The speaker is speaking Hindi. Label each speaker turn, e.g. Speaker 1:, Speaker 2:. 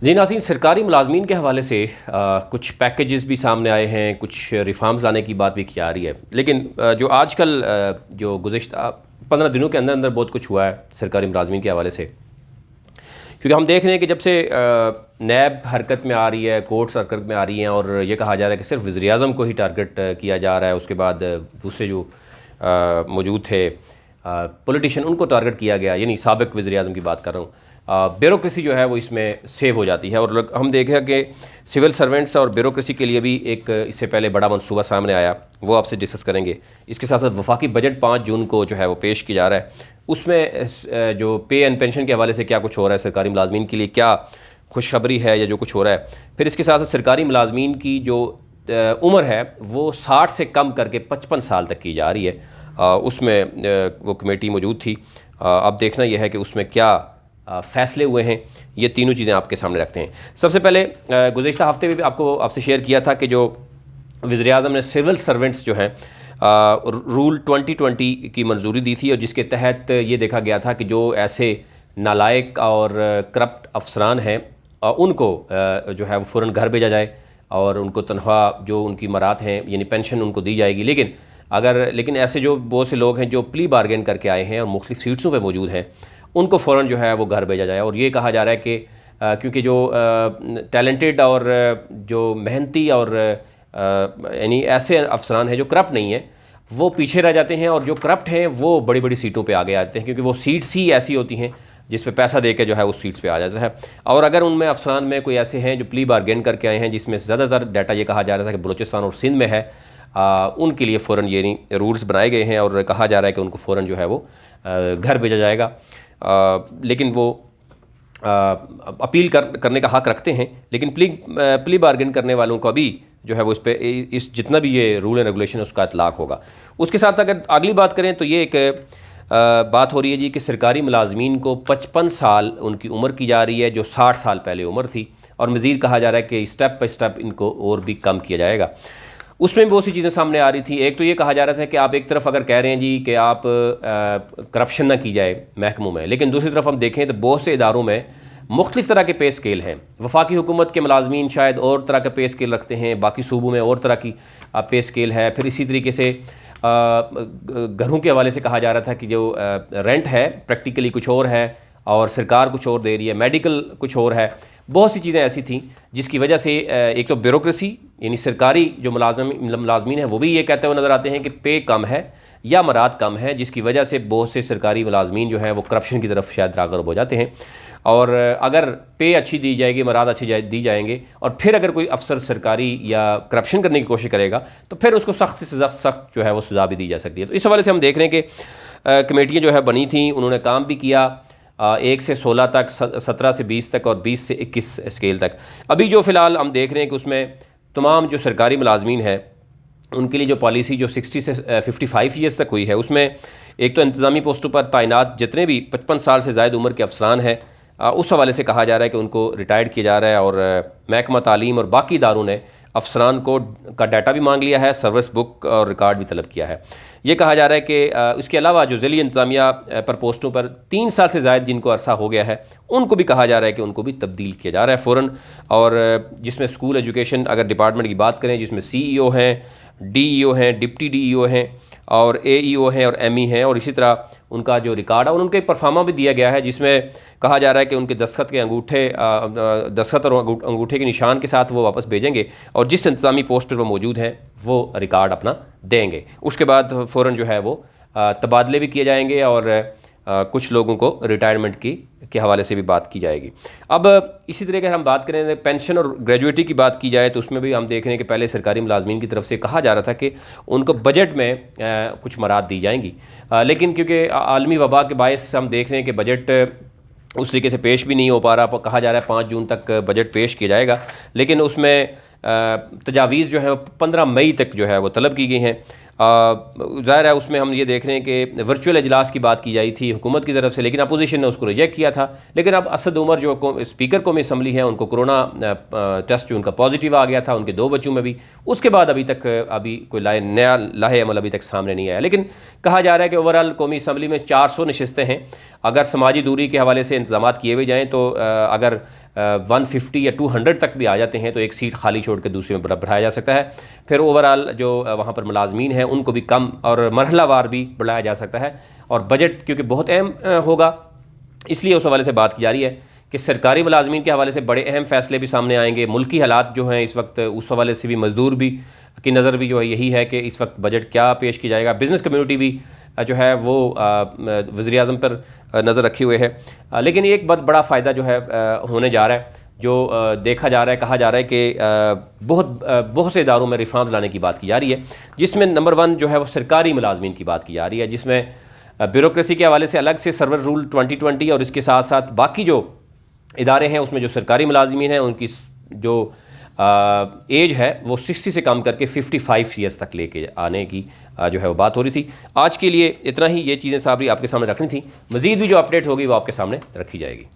Speaker 1: जी नाज़रीन, सरकारी मुलाजमीन के हवाले से कुछ पैकेजेस भी सामने आए हैं, कुछ रिफॉर्म्स आने की बात भी की जा रही है। लेकिन जो आजकल जो गुज़िश्ता 15 दिनों के अंदर अंदर बहुत कुछ हुआ है सरकारी मुलाजमीन के हवाले से, क्योंकि हम देख रहे हैं कि जब से नैब हरकत में आ रही है, कोर्ट्स हरकत में आ रही हैं और ये कहा जा रहा है कि सिर्फ वज़ीर-ए-आज़म को ही टारगेट किया जा रहा है, उसके बाद दूसरे जो मौजूद थे पॉलिटिशियन उनको टारगेट किया गया, यानी साबिक़ वज़ीर-ए-आज़म की बात कर रहा हूँ। ब्यूरोक्रेसी जो है वो इसमें सेव हो जाती है और हम देखें कि सिविल सर्वेंट्स और ब्यूरोक्रेसी के लिए भी एक इससे पहले बड़ा मनसूबा सामने आया, वो आपसे डिस्कस करेंगे। इसके साथ साथ वफाकी बजट 5 जून को जो है वो पेश किया जा रहा है, उसमें जो पे एंड पेंशन के हवाले से क्या कुछ हो रहा है, सरकारी मुलाजमीन के लिए क्या खुशखबरी है या जो कुछ हो रहा है। फिर इसके साथ साथ सरकारी मुलाजमीन की जो उम्र है वो 60 से कम करके 55 साल तक की जा रही है। उसमें वो कमेटी मौजूद थी। अब देखना यह है कि उसमें क्या फ़ैसले हुए हैं। ये तीनों चीज़ें आपके सामने रखते हैं। सबसे पहले गुज़िश्ता हफ़्ते में भी आपसे शेयर किया था कि जो वज़ीर-ए-आज़म ने सिविल सर्वेंट्स जो हैं रूल 2020 की मंजूरी दी थी और जिसके तहत ये देखा गया था कि जो ऐसे नालायक और करप्ट अफसरान हैं उनको जो है वो फ़ौरन घर भेजा जाए और उनको तनख्वाह जो उनकी मरात हैं यानी पेंशन उनको दी जाएगी। लेकिन ऐसे जो बहुत से लोग हैं जो प्ली बार्गेन करके आए हैं और मुख्तलिफ़ सीट्सों पर मौजूद हैं, उनको फ़ौरन जो है वो घर भेजा जाए। और ये कहा जा रहा है कि क्योंकि जो टैलेंटेड और जो मेहनती और यानी ऐसे अफसरान हैं जो करप्ट नहीं हैं वो पीछे रह जाते हैं और जो करप्ट हैं वो बड़ी बड़ी सीटों पे आगे आते हैं, क्योंकि वो सीट्स ही ऐसी होती हैं जिस पे पैसा दे के जो है उस सीट्स पे आ जाता है। और अगर उनमें अफसरान में कोई ऐसे हैं जो प्ली बार्गेन करके आए हैं, जिसमें ज़्यादातर डाटा ये कहा जा रहा था कि बलूचिस्तान और सिंध में है, उनके लिए फ़ौरन ये नहीं रूल्स बनाए गए हैं और कहा जा रहा है कि उनको फ़ौरन जो है वो घर भेजा जाएगा। लेकिन वो अपील करने का हक़ रखते हैं, लेकिन प्ली बार्गेन करने वालों को भी जो है वो इस जितना भी ये रूल एंड रेगुलेशन है उसका इतलाक़ होगा। उसके साथ अगर अगली बात करें तो ये एक बात हो रही है जी कि सरकारी मुलाजमीन को 55 साल उनकी उम्र की जा रही है, जो 60 साल पहले उम्र थी, और मज़ीद कहा जा रहा है कि स्टेप बाई स्टेप इनको और भी कम किया जाएगा। उसमें बहुत सी चीज़ें सामने आ रही थी। एक तो ये कहा जा रहा था कि आप एक तरफ अगर कह रहे हैं जी कि आप करप्शन ना की जाए महकमों में, लेकिन दूसरी तरफ हम देखें तो बहुत से इदारों में मुख्तलिफ़ तरह के पे स्केल हैं। वफाकी हुकूमत के मुलाजमीन शायद और तरह का पे स्केल रखते हैं, बाकी सूबों में और तरह की पे स्केल है। फिर इसी तरीके से घरों के हवाले से कहा जा रहा था कि जो रेंट है प्रैक्टिकली कुछ और है और सरकार कुछ और दे रही है, मेडिकल कुछ और है। बहुत सी चीज़ें ऐसी थीं जिसकी वजह से एक तो ब्यूरोक्रेसी यानी सरकारी जो मुलाजमीन है वो भी ये कहते हुए नज़र आते हैं कि पे कम है या मराद कम है, जिसकी वजह से बहुत से सरकारी मुलाजमीन जो है वो करप्शन की तरफ शायद राग़िब हो जाते हैं। और अगर पे अच्छी दी जाएगी, मराद अच्छी दी जाएंगे और फिर अगर कोई अफसर सरकारी या करप्शन करने की कोशिश करेगा तो फिर उसको सख्त से सख्त जो है वो सज़ा भी दी जा सकती है। तो इस हवाले से हम देख रहे हैं कि कमेटियाँ जो है बनी थी, उन्होंने काम भी किया 1 से 16 तक, 17 से 20 तक और 20 से 21 स्केल तक। अभी जो फ़िलहाल हम देख रहे हैं कि उसमें तमाम जो सरकारी मुलाजमीन है उनके लिए जो पॉलिसी जो 60 से 55 ईयर्स तक हुई है, उसमें एक तो इंतज़ामी पोस्टों पर तैनात जितने भी 55 साल से ज़ायद उम्र के अफसरान हैं उस हवाले से कहा जा रहा है कि उनको रिटायर्ड किया जा रहा है। और महकमा तालीम और बाकी इदारों ने अफसरान को का डाटा भी मांग लिया है, सर्विस बुक और रिकॉर्ड भी तलब किया है। ये कहा जा रहा है कि इसके अलावा जो ज़िली इंतज़ामिया पर पोस्टों पर 3 साल से ज़ायद जिनको अरसा हो गया है उनको भी कहा जा रहा है कि उनको भी तब्दील किया जा रहा है फ़ौरन। और जिसमें स्कूल एजुकेशन अगर डिपार्टमेंट की बात करें, जिसमें CEO हैं, DEO हैं, डिप्टी DEO हैं और AEO हैं और ME हैं, और इसी तरह उनका जो रिकॉर्ड है और उनके परफार्मा भी दिया गया है, जिसमें कहा जा रहा है कि उनके दस्तखत के दस्तखत और अंगूठे के निशान के साथ वो वापस भेजेंगे और जिस इंतज़ामी पोस्ट पर वो मौजूद हैं वो रिकॉर्ड अपना देंगे। उसके बाद फ़ौरन जो है वो तबादले भी किए जाएंगे और कुछ लोगों को रिटायरमेंट के हवाले से भी बात की जाएगी। अब इसी तरह के हम बात करें पेंशन और ग्रेजुएटी की बात की जाए तो उसमें भी हम देख रहे हैं कि पहले सरकारी मुलाजमीन की तरफ से कहा जा रहा था कि उनको बजट में कुछ मराद दी जाएंगी, लेकिन क्योंकि आलमी वबा के बायस हम देख रहे हैं कि बजट उस तरीके से पेश भी नहीं हो पा रहा। कहा जा रहा है 5 जून तक बजट पेश किया जाएगा, लेकिन उसमें तजावीज़ जो है 15 मई तक जो है वो तलब की गई हैं। ज़ाहिर है उसमें हम ये देख रहे हैं कि वर्चुअल इजलास की बात की जाई थी हुकूमत की तरफ से, लेकिन अपोजिशन ने उसको रिजेक्ट किया था। लेकिन अब असद उमर जो स्पीकर कौमी असम्बली है, उनको कोरोना टेस्ट जो उनका पॉजिटिव आ गया था, उनके 2 बच्चों में भी, उसके बाद अभी तक कोई नया लाहे अमल अभी तक सामने नहीं आया। लेकिन कहा जा रहा है कि ओवरऑल कौमी असम्बली में 400 नशिस्तें हैं। अगर समाजी दूरी के हवाले से इंतजाम किए हुए जाएँ तो अगर 150 या 200 तक भी आ जाते हैं तो एक सीट खाली छोड़ कर दूसरे में बढ़ाया जा सकता है। फिर ओवरऑल जो वहाँ पर मुलाजमीन हैं उनको भी कम और मरहलावार भी बढ़ाया जा सकता है। और बजट क्योंकि बहुत अहम होगा, इसलिए उस हवाले से बात की जा रही है कि सरकारी मुलाजमीन के हवाले से बड़े अहम फैसले भी सामने आएंगे। मुल्की हालात जो हैं इस वक्त, उस हवाले से भी मजदूर भी की नज़र भी जो है यही है कि इस वक्त बजट क्या पेश किया जाएगा। बिज़नेस कम्यूनिटी भी जो है वो वज़ीर आज़म पर नज़र रखे हुए है। लेकिन एक बहुत बड़ा फ़ायदा जो है होने जा रहा है, जो देखा जा रहा है, कहा जा रहा है कि बहुत से इदारों में रिफॉर्म्स लाने की बात की जा रही है, जिसमें नंबर 1 जो है वो सरकारी मुलाजमीन की बात की जा रही है, जिसमें ब्यूरोक्रेसी के हवाले से अलग से सर्वर रूल 2020 और इसके साथ साथ बाकी जो इदारे हैं उसमें जो सरकारी मुलाजमीन हैं उनकी जो एज है वो 60 से कम करके 55 ईयर्स तक लेके आने की जो है वो बात हो रही थी। आज के लिए इतना ही, ये चीज़ें साबरी आपके सामने रखनी थी। मज़ीद भी जो अपडेट होगी वो आपके सामने रखी जाएगी।